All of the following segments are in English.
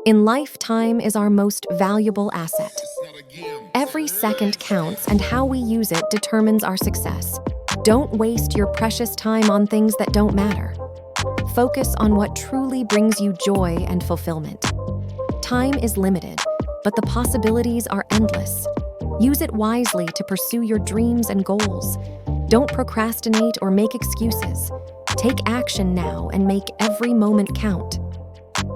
In life, time is our most valuable asset. Every second counts, and how we use it determines our success. Don't waste your precious time on things that don't matter. Focus on what truly brings you joy and fulfillment. Time is limited, but the possibilities are endless. Use it wisely to pursue your dreams and goals. Don't procrastinate or make excuses. Take action now and make every moment count.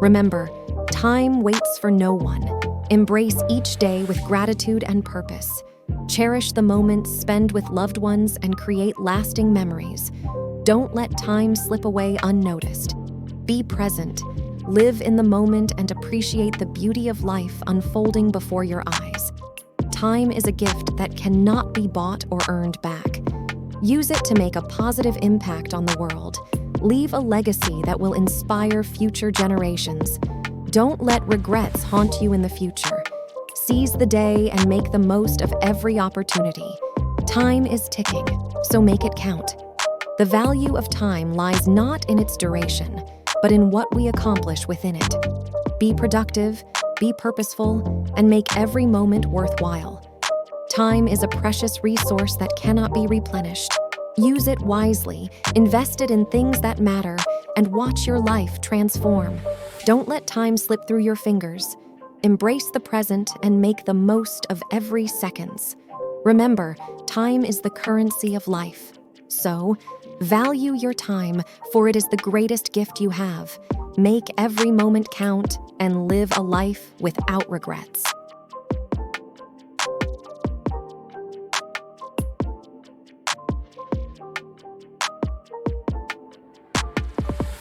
Remember, time waits for no one. Embrace each day with gratitude and purpose. Cherish the moments spent with loved ones and create lasting memories. Don't let time slip away unnoticed. Be present, live in the moment, and appreciate the beauty of life unfolding before your eyes. Time is a gift that cannot be bought or earned back. Use it to make a positive impact on the world. Leave a legacy that will inspire future generations. Don't let regrets haunt you in the future. Seize the day and make the most of every opportunity. Time is ticking, so make it count. The value of time lies not in its duration, but in what we accomplish within it. Be productive, be purposeful, and make every moment worthwhile. Time is a precious resource that cannot be replenished. Use it wisely, invest it in things that matter, and watch your life transform. Don't let time slip through your fingers. Embrace the present and make the most of every seconds. Remember, time is the currency of life. So, value your time, for it is the greatest gift you have. Make every moment count and live a life without regrets.